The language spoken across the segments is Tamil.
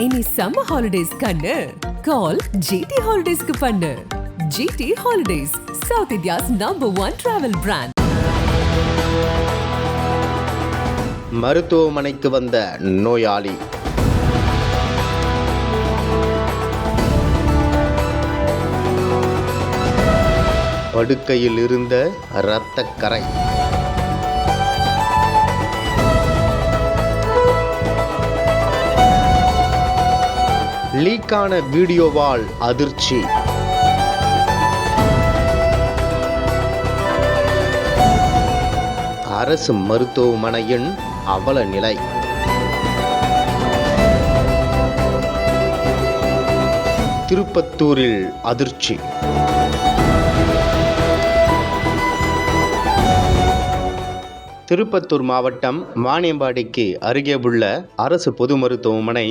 இனி சம்மர் ஹாலிடேஸ் கண்ணு கால் ஜிடி ஹாலிடேஸ்க்கு பண்ணு. GT holidays, south India's #1 travel brand. மருத்துவமனைக்கு வந்த நோயாளி. படுக்கையில் இருந்த இரத்தக்கரை. லீக்கான வீடியோவால் அதிர்ச்சி. அரசு மருத்துவமனையின் அவல நிலை. திருப்பத்தூரில் அதிர்ச்சி. திருப்பத்தூர் மாவட்டம் வாணியம்பாடிக்கு அருகே உள்ள அரசு பொது மருத்துவமனை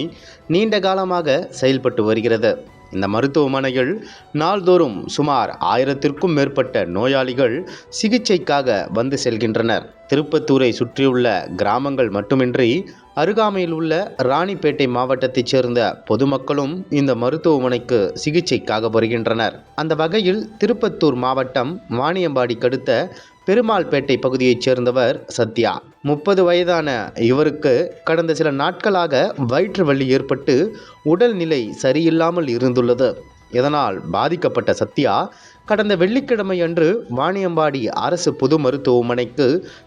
நீண்ட காலமாக செயல்பட்டு வருகிறது. இந்த மருத்துவமனையில் நாள்தோறும் சுமார் 1000க்கும் மேற்பட்ட நோயாளிகள் சிகிச்சைக்காக வந்து செல்கின்றனர். திருப்பத்தூரை சுற்றியுள்ள கிராமங்கள் மட்டுமின்றி அருகாமையில் உள்ள ராணிப்பேட்டை மாவட்டத்தைச் சேர்ந்த பொதுமக்களும் இந்த மருத்துவமனைக்கு சிகிச்சைக்காக வருகின்றனர். அந்த வகையில் திருப்பத்தூர் மாவட்டம் வாணியம்பாடிக்கடுத்த பெருமாள்பேட்டை பகுதியைச் சேர்ந்தவர் சத்யா. 30 வயதான இவருக்கு கடந்த சில நாட்களாக வயிற்று வலி ஏற்பட்டு உடல்நிலை சரியில்லாமல் இருந்துள்ளது. இதனால் பாதிக்கப்பட்ட சத்யா கடந்த வெள்ளிக்கிழமை அன்று வாணியம்பாடி அரசு பொது மருத்துவமனைக்கு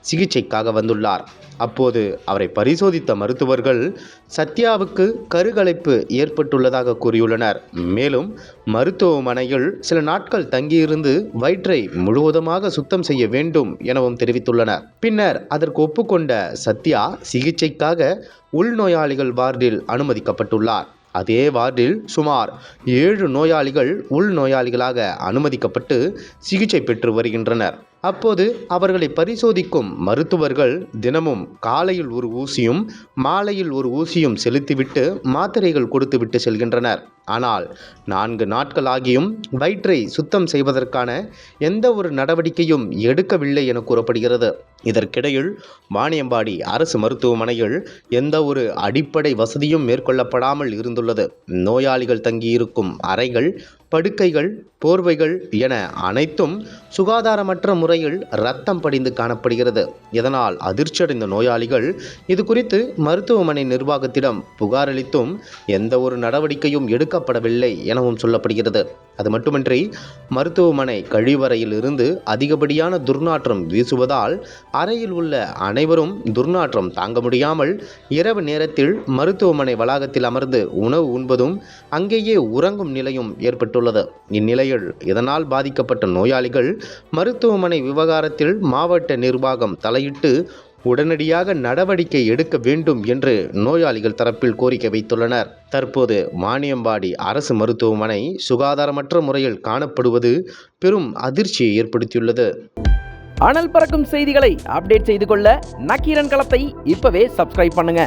சிகிச்சைக்காக வந்துள்ளார். அப்போது அவரை பரிசோதித்த மருத்துவர்கள் சத்யாவுக்கு கருக்கலைப்பு ஏற்பட்டுள்ளதாக கூறியுள்ளனர். மேலும் மருத்துவமனையில் சில நாட்கள் தங்கியிருந்து வயிற்றை முழுவதுமாக சுத்தம் செய்ய வேண்டும் எனவும் தெரிவித்துள்ளனர். பின்னர் அதற்கு ஒப்புக்கொண்ட சத்யா சிகிச்சைக்காக உள்நோயாளிகள் வார்டில் அனுமதிக்கப்பட்டுள்ளார். அதே வார்டில் சுமார் 7 நோயாளிகள் உள்நோயாளிகளாக அனுமதிக்கப்பட்டு சிகிச்சை பெற்று வருகின்றனர். அப்போது அவர்களை பரிசோதிக்கும் மருத்துவர்கள் தினமும் காலையில் ஒரு ஊசியும் மாலையில் ஒரு ஊசியும் செலுத்திவிட்டு மாத்திரைகள் கொடுத்துவிட்டு செல்கின்றனர். ஆனால் 4 நாட்களாகியும் வயிற்றை சுத்தம் செய்வதற்கான எந்த ஒரு நடவடிக்கையும் எடுக்கவில்லை என கூறப்படுகிறது. இதற்கிடையில் வாணியம்பாடி அரசு மருத்துவமனையில் எந்த ஒரு அடிப்படை வசதியும் மேற்கொள்ளப்படாமல் இருந்துள்ளது. நோயாளிகள் தங்கியிருக்கும் அறைகள், படுக்கைகள், போர்வைகள் என அனைத்தும் சுகாதாரமற்ற முறையில் இரத்தம் படிந்து காணப்படுகிறது. இதனால் அதிர்ச்சியடைந்த நோயாளிகள் இது குறித்து மருத்துவமனை நிர்வாகத்திடம் புகார் அளித்தும் எந்த ஒரு நடவடிக்கையும் எடுக்கப்படவில்லை எனவும் சொல்லப்படுகிறது. அது மட்டுமின்றி மருத்துவமனை கழிவறையில் இருந்து அதிகப்படியான துர்நாற்றம் வீசுவதால் அறையில் உள்ள அனைவரும் துர்நாற்றம் தாங்க முடியாமல் இரவு நேரத்தில் மருத்துவமனை வளாகத்தில் அமர்ந்து உணவு உண்பதும் அங்கேயே உறங்கும் நிலையும் ஏற்பட்டுள்ளது. இந்நிலையில் இதனால் பாதிக்கப்பட்ட நோயாளிகள் மருத்துவமனை விவகாரத்தில் மாவட்ட நிர்வாகம் தலையிட்டு உடனடியாக நடவடிக்கை எடுக்க வேண்டும் என்று நோயாளிகள் தரப்பில் கோரிக்கை வைத்துள்ளனர். தற்போது வாணியம்பாடி அரசு மருத்துவமனை சுகாதாரமற்ற முறையில் காணப்படுவது பெரும் அதிர்ச்சியை ஏற்படுத்தியுள்ளது. அனல் பறக்கும் செய்திகளை அப்டேட் செய்து கொள்ள நக்கீரன் களத்தை இப்பவே சப்ஸ்கிரைப் பண்ணுங்க.